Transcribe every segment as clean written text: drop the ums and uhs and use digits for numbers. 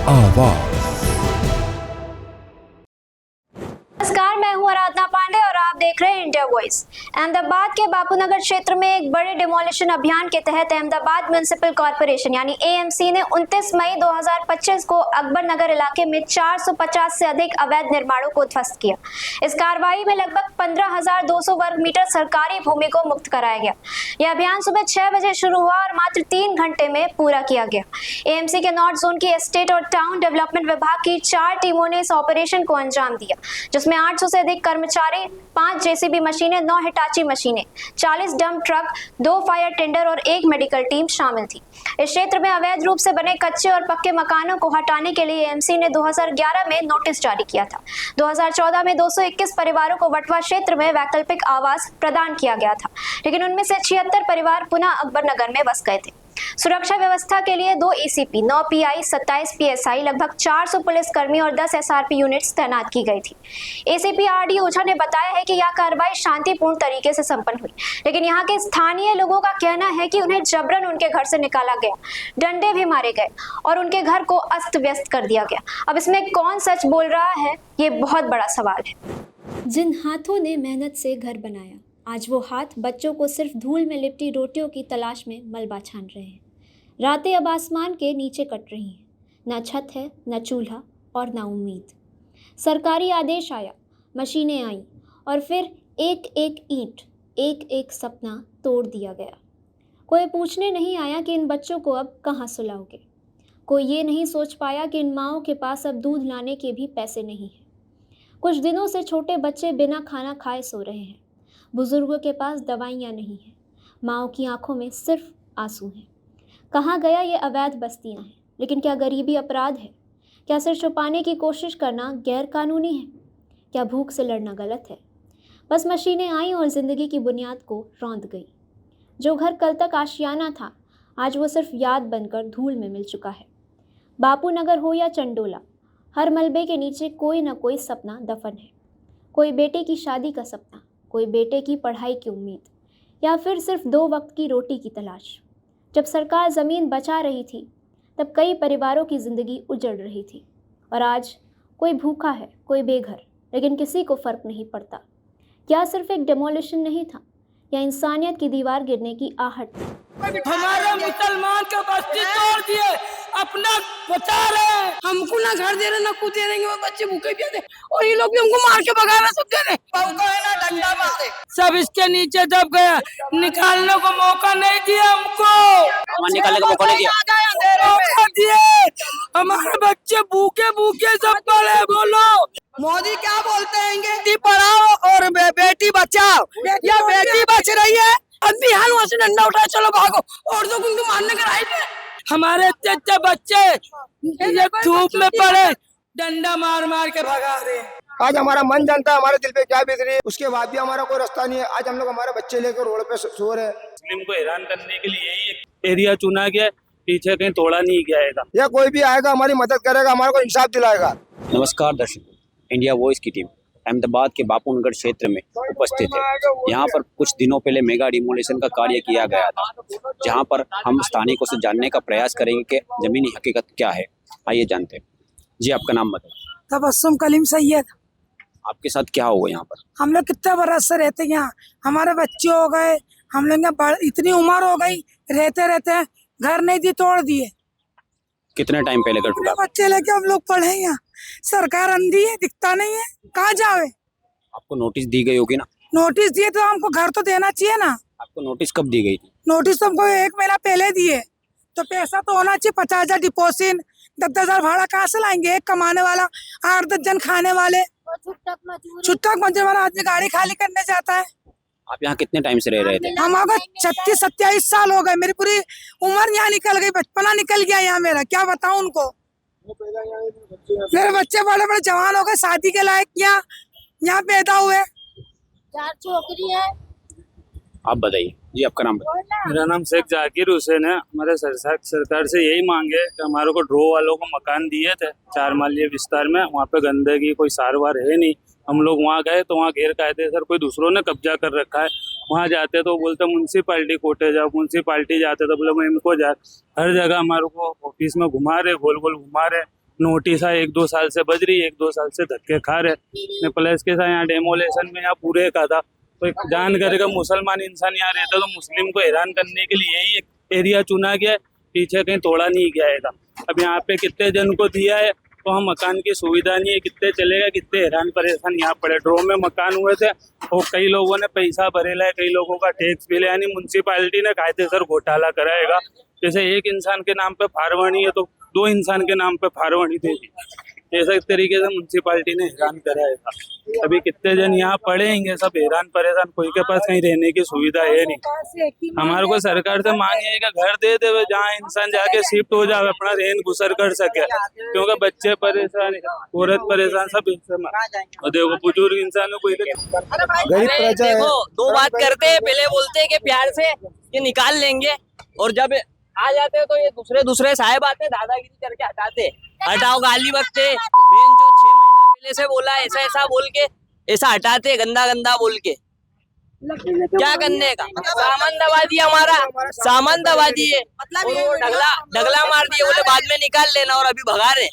आवाज। नमस्कार, मैं हूं आराधना पांडे और आप देख रहे हैं इंडिया वॉइस। अहमदाबाद के बापूनगर क्षेत्र में एक बड़े डिमोलिशन अभियान के तहत अहमदाबाद म्युनिसिपल कॉर्पोरेशन यानी एएमसी ने 29 मई 2025 को अकबर नगर इलाके में 450 से अधिक अवैध निर्माणों को ध्वस्त किया। इस कार्रवाई में लगभग 15,200 वर्ग मीटर सरकारी भूमि को मुक्त कराया गया। यह अभियान सुबह 6 बजे शुरू हुआ और मात्र 3 घंटे में पूरा किया गया। एएमसी के नॉर्थ जोन की एस्टेट और टाउन डेवलपमेंट विभाग की 4 टीमों ने इस ऑपरेशन को अंजाम दिया, जिसमें 800 से अधिक कर्मचारी, 5 जेसीबी मशीनें, 9 हिटाची मशीनें, 40 डंप ट्रक, 2 फायर टेंडर और 1 मेडिकल टीम शामिल थी। इस क्षेत्र में अवैध रूप से बने कच्चे और पक्के मकानों को हटाने के लिए एएमसी ने 2011 में नोटिस जारी किया था। 2014 में 221 परिवारों को वटवा क्षेत्र में वैकल्पिक आवास प्रदान किया गया था, लेकिन उनमें से 76 परिवार पुनः अकबर नगर में बस गए थे। सुरक्षा व्यवस्था के लिए 2 एसीपी, 9 पीआई, 27 पीएसआई, लगभग 400 पुलिस कर्मी और 10 एसआरपी यूनिट्स तैनात की गई थी। एसीपी आरडी ओझा ने बताया है कि यह कार्रवाई शांतिपूर्ण तरीके से संपन्न हुई, लेकिन यहाँ के स्थानीय लोगों का कहना है कि उन्हें जबरन उनके घर से निकाला गया, डंडे भी मारे गए और उनके घर को अस्त व्यस्त कर दिया गया। अब इसमें कौन सच बोल रहा है, ये बहुत बड़ा सवाल है। जिन हाथों ने मेहनत से घर बनाया, आज वो हाथ बच्चों को सिर्फ धूल में लिपटी रोटियों की तलाश में मलबा छान रहे हैं। रातें अब आसमान के नीचे कट रही हैं, ना छत है, ना चूल्हा और ना उम्मीद। सरकारी आदेश आया, मशीनें आईं और फिर एक एक ईंट, एक एक सपना तोड़ दिया गया। कोई पूछने नहीं आया कि इन बच्चों को अब कहाँ सुलाओगे। कोई ये नहीं सोच पाया कि इन माँओं के पास अब दूध लाने के भी पैसे नहीं हैं। कुछ दिनों से छोटे बच्चे बिना खाना खाए सो रहे हैं। बुजुर्गों के पास दवाइयाँ नहीं हैं। माँओं की आंखों में सिर्फ आंसू हैं। कहाँ गया ये अवैध बस्तियाँ हैं? लेकिन क्या गरीबी अपराध है? क्या सिर छुपाने की कोशिश करना गैर कानूनी है? क्या भूख से लड़ना गलत है? बस मशीनें आईं और ज़िंदगी की बुनियाद को रौंद गई। जो घर कल तक आशियाना था, आज वो सिर्फ याद बनकर धूल में मिल चुका है। बापू नगर हो या चंडोला, हर मलबे के नीचे कोई ना कोई सपना दफन है। कोई बेटे की शादी का सपना, कोई बेटे की पढ़ाई की उम्मीद, या फिर सिर्फ 2 वक्त की रोटी की तलाश। जब सरकार ज़मीन बचा रही थी, तब कई परिवारों की ज़िंदगी उजड़ रही थी और आज कोई भूखा है, कोई बेघर, लेकिन किसी को फ़र्क नहीं पड़ता। क्या सिर्फ एक डेमोलिशन नहीं था, या इंसानियत की दीवार गिरने की आहट थी? हमारे मुसलमान के बस्ती तोड़ दिए, अपना बचा रहे हैं। हमको ना घर दे रहे ना कुछ दे रहे, बच्चे भूखे भी आते और ये लोग भी हमको मार के भगा रहे, सब दे रहे, ना डंडा मारे, सब इसके नीचे दब गया। निकालने को मौका नहीं दिया हमको, निकालने का मौका नहीं दिया। हमारे बच्चे भूखे भूखे सब पड़े। बोलो मोदी क्या बोलते हैं? बेटी पढ़ाओ और बेटी बचाओ, या बेटी बच रही है अभी हाल वहाँ से डंडा उठाए चलो भागो, और तो उनको मारने का राइट है। हमारे इतने बच्चे ये धूप में पड़े, डंडा मार मार के भगा रहे हैं। आज हमारा मन जानता है हमारे दिल पे क्या बीत रही है, उसके बाद भी हमारा कोई रास्ता नहीं है। आज हम लोग हमारे बच्चे लेकर रोड पे सो रहे हैं। मुस्लिम को हैरान करने के लिए यही एरिया चुना गया, पीछे कहीं तोड़ा नहीं जाएगा। या कोई भी आएगा हमारी मदद करेगा, हमारे को इंसाफ दिलाएगा। नमस्कार दर्शकों, इंडिया वॉइस की टीम अहमदाबाद के बापूनगर क्षेत्र में उपस्थित है। यहाँ पर कुछ दिनों पहले मेगा डिमोलिशन का कार्य किया गया था, जहाँ पर हम स्थानीयों से जानने का प्रयास करेंगे कि जमीनी हकीकत क्या है। आइए जानते हैं। जी, आपका नाम बताओ। तबस्सुम कलीम सैयद। आपके साथ क्या हुआ यहाँ पर? हम लोग कितने बरस से रहते हैं यहाँ, हमारे बच्चे हो गए, हम लोग यहाँ इतनी उम्र हो गई, रहते रहते घर नहीं दिए, तोड़ दिए। कितने टाइम पहले घर टूटा? बच्चे लेके हम लोग पढ़े यहाँ, सरकार अंधी है, दिखता नहीं है, कहाँ जावे। आपको नोटिस दी गई होगी ना? नोटिस दिए तो हमको घर तो देना चाहिए ना। आपको नोटिस कब दी गई थी? नोटिस तो हमको 1 महीना पहले दिए, तो पैसा तो होना चाहिए। 50,000 डिपोजिट, 10,000 भाड़ा कहाँ से लाएंगे? एक कमाने वाला, 8-10 जन खाने वाले, छुट्टक मजदूर वाला आदमी गाड़ी खाली करने जाता है। आप यहाँ कितने टाइम से रह रहे थे? हमारा 36-27 साल हो गए, मेरी पूरी उम्र यहाँ निकल गई, बचपना निकल गया यहाँ मेरा, क्या बताऊँ उनको। मेरे बच्चे बड़े बड़े जवान हो गए, शादी के लायक यहाँ पैदा हुए। 4 छोकरी है। आप बताइए। जी, आपका नाम बताइए। मेरा नाम शेख जाकिर हुसैन है। हमारे सरकार से यही मांग है कि हमारे को ड्रो वालों को मकान दिए थे 4 माली विस्तार में, वहाँ पे गंदगी कोई सारवार है नहीं। हम लोग वहाँ गए तो वहाँ गैर कायदेसर कोई दूसरों ने कब्जा कर रखा है। वहाँ जाते तो बोलते म्यूनसिपाल्टी कोटे जाओ, म्यूनसिपाल्टी जाते तो बोले मैं इनको जा। हर जगह हमारे को ऑफिस में घुमा रहे, गोल गोल घुमा रहे। नोटिस है 1-2 साल से बज रही है, 1-2 साल से धक्के खा रहे। प्लस के साथ यहाँ डेमोलेशन में यहाँ पूरे का था, तो एक जान करेगा मुसलमान इंसान यहाँ रहता तो मुस्लिम को हैरान करने के लिए यही एक एरिया चुना गया है, पीछे कहीं तोड़ा नहीं गया। अब यहाँ पे कितने जन को दिया है तो हम मकान की सुविधा नहीं है, कितने चलेगा, कितने हैरान परेशान यहाँ पड़े। ड्रो में मकान हुए थे और कई लोगों ने पैसा भरेला है, कई लोगों का टैक्स भी लिया, यानी म्यूनसिपालिटी ने कायदेसर घोटाला कराएगा। जैसे एक इंसान के नाम पे फारवणी है तो 2 इंसान के नाम पे फारवणी देगी, ऐसा इस तरीके से म्यूनसिपालिटी ने हैरान कराएगा। अभी कितने जन यहाँ पड़ेंगे, सब हैरान परेशान, कोई के पास कहीं रहने की सुविधा है नहीं। हमारे को सरकार से मांग है कि घर दे दे जहाँ इंसान जाके शिफ्ट हो जाए, अपना रहन गुसर कर सके, क्योंकि बच्चे परेशान, औरत परेशान, सब इंसान। और देखो बुजुर्ग इंसान कोई गरीब प्रजा है। देखो 2 बात करते हैं, पहले बोलते हैं कि प्यार से ये निकाल लेंगे, और जब आ जाते हैं तो ये दूसरे साहेब आते, दादागिरी करके हटाते, हटाओ गाली बकते, बेन जो 6 महीना पहले से बोला ऐसा ऐसा बोल के ऐसा हटाते, गंदा गंदा बोल के। क्या करने का, सामान दबा दिया, हमारा सामान दबा दिए, ढगला मार दिए, बोले बाद में निकाल लेना, और अभी भगा रहे।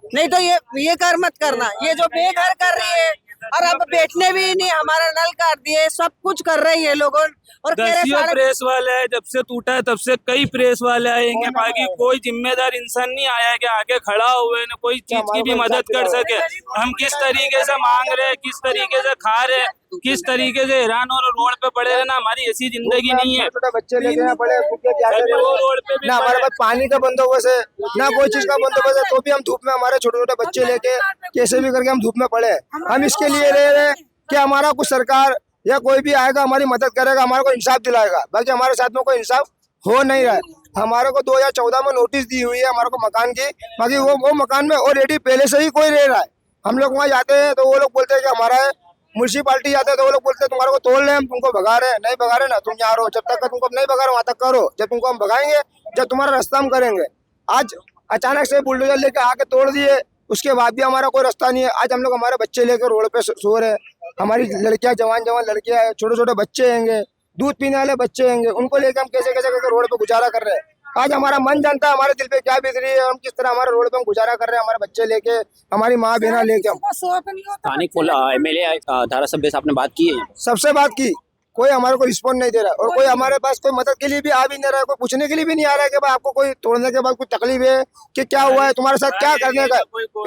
नहीं तो ये कर मत करना, ये जो बेघर कर रही है, और अब बैठने भी नहीं, हमारा नल काट दिए, सब कुछ कर रही है लोगों। और दसियों प्रेस वाले है, जब से टूटा है तब से कई प्रेस वाले आएंगे, बाकी कोई जिम्मेदार इंसान नहीं आया है कि आगे खड़ा हुए न कोई चीज की भी मदद कर सके। हम किस तरीके से मांग रहे हैं, किस तरीके से खा रहे हैं, किस तरीके से हैरान और रोड पे पड़े रहना, हमारी ऐसी जिंदगी नहीं है। बच्चे लेके पड़े रोड पे भी ना हमारे पास पानी का बंदोबस्त है, ना कोई चीज का बंदोबस्त है, तो भी हम धूप में, हमारे छोटे छोटे बच्चे लेके कैसे भी करके हम धूप में पड़े। हम इसके लिए रह रहे हैं कि हमारा कुछ सरकार या कोई भी आएगा हमारी मदद करेगा, हमारे को इंसाफ दिलाएगा। बाकी हमारे साथ में कोई इंसाफ हो नहीं रहा है। हमारे को 2014 में नोटिस दी हुई है हमारे को मकान की, बाकी वो मकान में ऑलरेडी पहले से ही कोई रह रहा है। हम लोग वहाँ जाते हैं तो वो लोग बोलते हैं कि हमारा है, म्यूनसिपालिटी जाते हैं तो वो लोग बोलते हैं तुम्हारे को तोड़ रहे, हम तुमको भगा रहे हैं। नहीं भगा रहे ना, तुम यहाँ रहो, जब तक का तुमको नहीं भगा रहे वहाँ तक करो, जब तुमको हम भगाएंगे, जब तुम्हारा रास्ता हम करेंगे। आज अचानक से बुलडोजर लेके आके तोड़ दिए, उसके बाद भी हमारा कोई रास्ता नहीं है। आज हम लोग हमारे बच्चे लेकर रोड पे सो रहे हैं, हमारी लड़कियां, जवान लड़कियां हैं, छोटे छोटे बच्चे हैंगे, दूध पीने वाले बच्चे हैंगे, उनको लेकर हम कैसे कैसे करके रोड पे गुजारा कर रहे हैं। आज हमारा मन जानता है हमारे दिल पे क्या बीत रही है, हम किस तरह हमारे रोड पे हम गुजारा कर रहे हैं, हमारे बच्चे लेके, हमारी माँ बहना लेके। स्थानिक एमएलए धारासभ्य से आपने बात की है? सबसे बात की, कोई हमारे को रिस्पॉन्ड नहीं दे रहा है, और कोई हमारे पास कोई मदद के लिए भी आ भी नहीं रहा है, कोई पूछने के लिए भी नहीं आ रहा है कि भाई आपको कोई तोड़ने के बाद कुछ तकलीफ है कि क्या हुआ है, तुम्हारे साथ क्या करने का,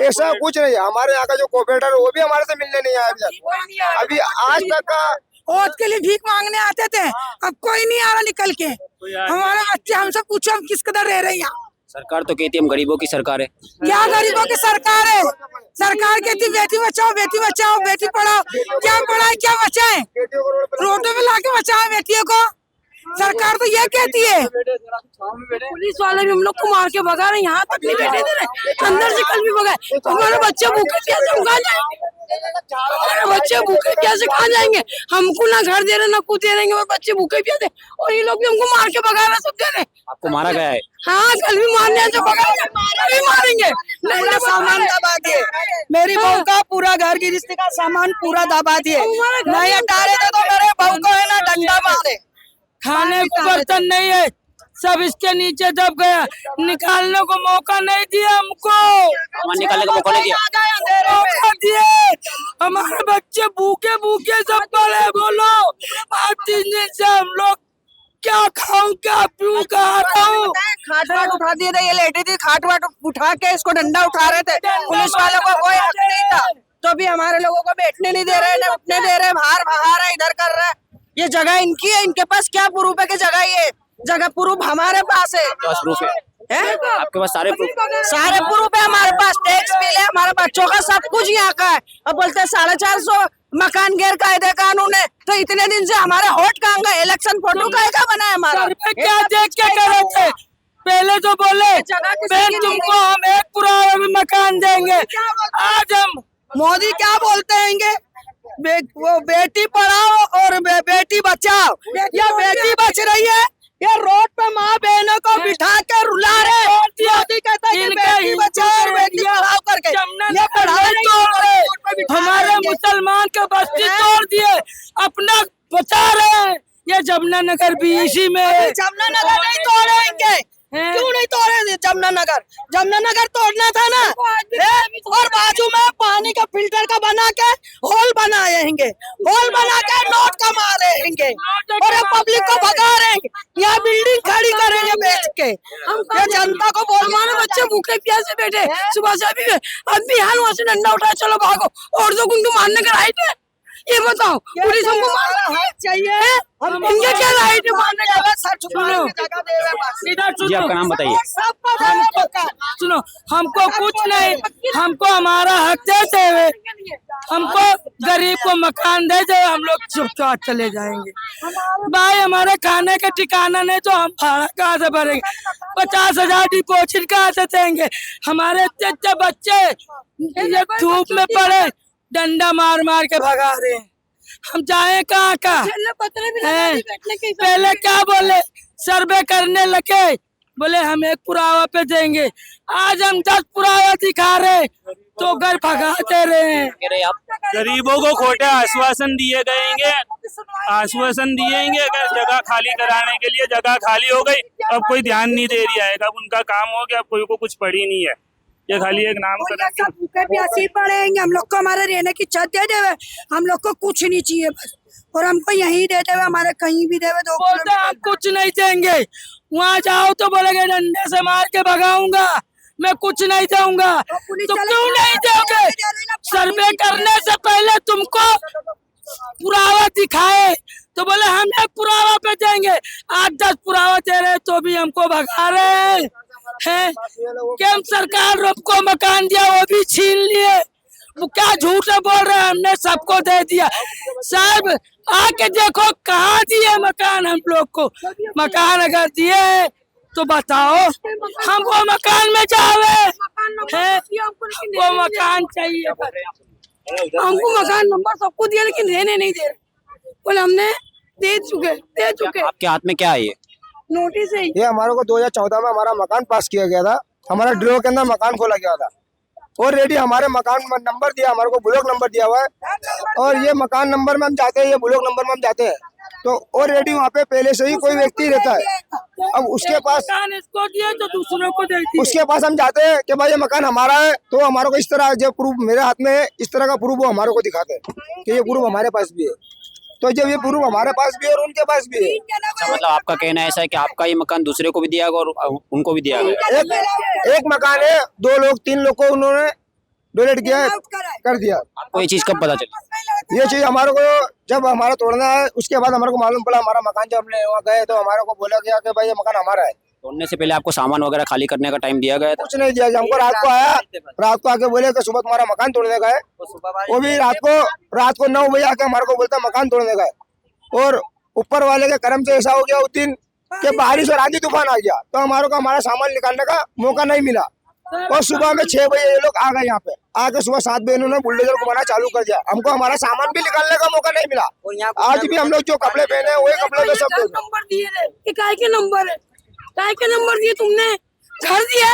ऐसा कुछ नहीं है। हमारे यहाँ का जो कोऑपरेटर है वो भी हमारे से मिलने नहीं आया अभी आज तक का। वोट के लिए भीख मांगने आते थे, अब कोई नहीं आ रहा निकल के। हमारे बच्चे हमसे पूछो हम किस कदर रह रहे हैं यहाँ। सरकार तो कहती है हम गरीबों की सरकार है। क्या गरीबों की सरकार है? सरकार कहती बेटी बचाओ, बेटी बचाओ, बेटी पढ़ाओ, क्या पढ़ाए क्या बचाए, रोडों पे लाके बचाए बेटियों को। सरकार तो ये कहती है। पुलिस वाले भी हम लोग को मार के भगा रहे, यहाँ तक नहीं बैठे दे रहे, अंदर से कल भी भगाए। हमारे बच्चे भूखे कैसे कहाँ जाएंगे, हमारे बच्चे भूखे कैसे कहाँ जाएंगे? हमको ना घर दे रहे ना कुछ दे रहे, और बच्चे भूखे प्यासे, और ये लोग भी हमको मार के भगा रहे, सब दे रहे। आपको मारा गया है? हाँ, कल भी मारने से भगाएंगे, कभी मारेंगे। मेरा सामान दबा दिए, मेरी बहू का पूरा घर की रिश्ते का सामान पूरा दबा दिए, नहीं हटा रहे थे तो मेरे बहू को है ना डंडा मारे। खाने को बर्तन नहीं है, सब इसके नीचे दब गया, निकालने को मौका नहीं दिया हमको, निकालने का मौका नहीं दिया, मौका दिए। हमारे बच्चे भूखे भूखे सब पड़े, बोलो आज 3 दिन से हम लोग क्या खाऊं क्या पीऊं कहाँ खाऊं। खाट वाट उठा दिए थे, ये लेटी थी, खाट वाट उठा के इसको डंडा उठा रहे थे, पुलिस वालों को कोई हक नहीं था, तो भी हमारे लोगों को बैठने नहीं दे रहे, न उठने दे रहे, बाहर भगा रहे, इधर कर रहे। ये जगह इनकी है, इनके पास क्या प्रूफ है कि जगह ये जगह प्रूफ हमारे पास है। प्रूफ है? आपके पास सारे प्रूफ है हमारे पास, टैक्स बिल है, हमारे बच्चों का सब कुछ यहाँ का है। अब बोलते हैं 450 मकान गैर कायदे कानून है, तो इतने दिन से हमारे होट कहाँ गए, इलेक्शन फोटो का बना है हमारा, क्या देख के करे थे? पहले तो बोले तुमको हम एक पूरा मकान देंगे, आज हम मोदी क्या बोलते हैं वो बेटी पढ़ाओ और बेटी बचाओ, या बेटी बच रही है, ये रोड पे माँ बहनों को बिठा के रुला रहे। मोदी कहता है बेटी बचाओ और बेटी पढ़ाओ करके, ये पढ़ाई तोड़ रहे, हमारे मुसलमान के बस्ती तोड़ दिए, अपना बचा रहे हैं। ये जमुना नगर भी इसी में है, जमुना नगर नहीं तोड़ेंगे, क्यों नहीं तोड़े जमुनानगर तोड़ना था ना। और बाजू में पानी का फिल्टर का बना के होल बना रहेंगे, होल बना के नोट कमा रहेंगे और ये पब्लिक को भगा रहेंगे, यहाँ बिल्डिंग खड़ी करेंगे बेच के। ये जनता को बोल, हमारे बच्चे भूखे प्यासे बैठे सुबह से अभी हाल वहाँ से डंडा उठाया, चलो भागो, और तो उनको मारने का राइट है? ये बताओ, पुलिस हमको मारना चाहिए, इनके क्या राइट है मारने का? जी आपका नाम बताइए। सुनो, हमको कुछ नहीं, हमको हमारा हक देते हुए, हमको गरीब को मकान दे दे, हम लोग चुपचाप चले जाएंगे। भाई हमारे खाने का ठिकाना नहीं तो हम भाड़ा कहाँ से भरेंगे? 50,000 डिपॉजिट कहाँ से देंगे? हमारे इतने बच्चे ये धूप में पड़े, डंडा मार मार के भगा रहे हैं, हम जाए कहाँ का? पहले क्या बोले, सर्वे करने लगे, बोले हम एक पुरावा पे देंगे, आज हम 10 पुरावा दिखा रहे तो घर भगाते रहे हैं। गरीबों को खोटे आश्वासन दिए गएंगे, आश्वासन दिएंगे अगर जगह खाली कराने के लिए, जगह खाली हो गई, अब कोई ध्यान नहीं दे रहा है, अब उनका काम हो गया, अब कोई को कुछ पड़ी नहीं है, ये खाली एक नाम करेंगे। भूखे प्यासे पड़ेंगे, हम लोग को हमारे रहने की छत दे देवे, हम लोग को कुछ नहीं चाहिए बस, और हमको यहीं दे देवे, हमारे कहीं भी देवे, 2 बोलते हम कुछ नहीं देंगे। वहाँ जाओ तो बोलेंगे डंडे से मार के भगाऊंगा, मैं कुछ नहीं दूंगा, तो क्यों नहीं दोगे? सर्वे करने से पहले तुमको पुरावा दिखाए तो बोले हम एक पुरावा पे देंगे, 8-10 पुरावा दे रहे तो भी हमको भगा रहे हैं। कि हम सरकार को मकान दिया वो भी छीन लिए, वो क्या झूठ बोल रहे हैं, हमने सबको दे दिया। साहब आके देखो कहाँ दिए मकान हम लोग को, मकान अगर दिए तो बताओ, हम वो मकान में जावे हैं, वो मकान चाहिए, हमको मकान नंबर सबको दिया लेकिन रहने नहीं दे रहे, बोले हमने दे चुके। आपके हाथ में क्या है ये? नोटिस है ये हमारे को 2014 में हमारा मकान पास किया गया था, हमारा ड्रो के अंदर मकान खोला गया था, ऑलरेडी हमारे मकान नंबर दिया, हमारे को ब्लॉक नंबर दिया हुआ है, और ये मकान नंबर में हम जाते हैं, ये ब्लॉक नंबर में हम जाते हैं, तो ऑलरेडी वहाँ पे पहले से ही कोई व्यक्ति रहता है। अब उसके पास इसको दिया तो दूसरों को दे दिया, उसके पास हम जाते हैं कि भाई ये मकान हमारा है, तो हमारे को इस तरह जो प्रूफ मेरे हाथ में है, इस तरह का प्रूफ वो हमारे को दिखाते हैं कि ये प्रूफ हमारे पास भी है, तो जब ये प्रूफ हमारे पास भी है और उनके पास भी है। अच्छा, मतलब आपका कहना ऐसा है कि आपका ये मकान दूसरे को भी दिया गया और उनको भी दिया गया? एक मकान है, 2 लोग 3 लोग को उन्होंने डोनेट किया है, कर दिया। आपको ये चीज कब पता चली? ये चीज हमारे को जब हमारा तोड़ना है उसके बाद हमारे को मालूम पड़ा, हमारा मकान जब हमने वहाँ गए तो हमारे को बोला गया कि भाई ये मकान हमारा है। तोड़ने से पहले आपको सामान वगैरह खाली करने का टाइम दिया गया था? कुछ नहीं दिया, हमको रात को आया, रात को आके बोले कि सुबह तुम्हारा मकान तोड़ने का है, वो भी रात को 9 बजे आके हमारे को बोलता मकान तोड़ने का है, और ऊपर वाले के कर्म से ऐसा हो गया उस दिन कि बारिश और आंधी तूफान आ गया, तो हमारे को हमारा सामान निकालने का मौका नहीं मिला, और सुबह में 6 बजे ये लोग आ गए यहाँ पे, आके सुबह 7 बजे इन्होंने बुलडोजर को घुमाना चालू कर दिया, हमको हमारा सामान भी निकालने का मौका नहीं मिला। आज भी हम लोग जो कपड़े पहने वही कपड़े में सब लोग नंबर दिए, काय के नंबर है, काय के नंबर दिए तुमने? घर दिया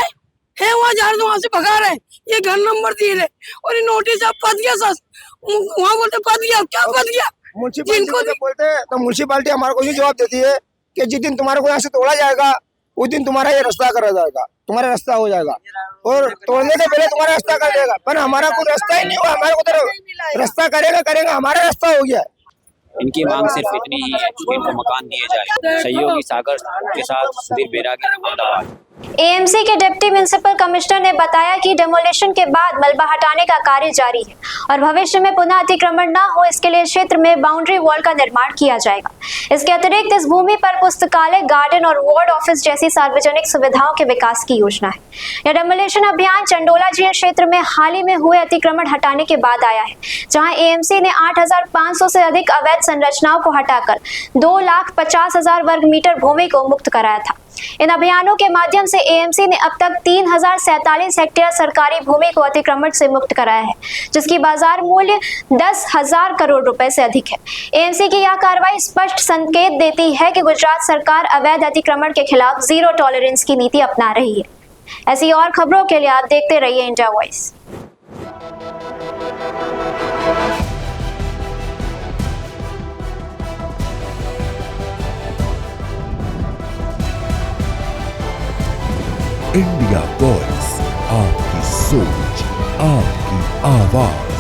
है वहाँ झाड़ दो, वहाँ से भगा रहे, ये घर नंबर दिए है, और ये नोटिस अब पद गया सर, वहाँ बोलते पद गया, क्या पद गया? म्युनिसिपालिटी बोलते हैं तो म्युनिसिपालिटी हमारे को ये जवाब देती है कि जिस दिन तुम्हारे को यहाँ से तोड़ा जाएगा उस दिन तुम्हारा ये रास्ता करा जाएगा, तुम्हारा रास्ता हो जाएगा, और तोड़ने से पहले तुम्हारा रास्ता कर देगा, पर हमारा कोई रास्ता ही नहीं हुआ, हमारे को रास्ता करेगा, हमारा रास्ता हो गया। इनकी मांग सिर्फ इतनी ही है कि इनको मकान दिए जाए। सहयोगी सागर के साथ सुधीर बैरागी, अहमदाबाद। एएमसी के डिप्टी म्युनिसिपल कमिश्नर ने बताया कि डेमोलिशन के बाद मलबा हटाने का कार्य जारी है और भविष्य में पुनः अतिक्रमण न हो इसके लिए क्षेत्र में बाउंड्री वॉल का निर्माण किया जाएगा। इसके अतिरिक्त इस भूमि पर पुस्तकालय, गार्डन और वार्ड ऑफिस जैसी सार्वजनिक सुविधाओं के विकास की योजना है। यह डेमोलिशन अभियान चंडोला झील क्षेत्र में हाल ही में हुए अतिक्रमण हटाने के बाद आया है, जहाँ एएमसी ने 8,500 से अधिक अवैध संरचनाओं को हटाकर 2,50,000 वर्ग मीटर भूमि को मुक्त कराया था। इन अभियानों के माध्यम से एएमसी ने अब तक 3,047 हेक्टेयर सरकारी भूमि को अतिक्रमण से मुक्त कराया है, जिसकी बाजार मूल्य 10,000 करोड़ रुपए से अधिक है। एएमसी की यह कार्रवाई स्पष्ट संकेत देती है कि गुजरात सरकार अवैध अतिक्रमण के खिलाफ जीरो टॉलरेंस की नीति अपना रही है। ऐसी और खबरों के लिए आप देखते रहिए इंडिया वॉइस। इंडिया वॉइस, आपकी सोच, आपकी आवाज।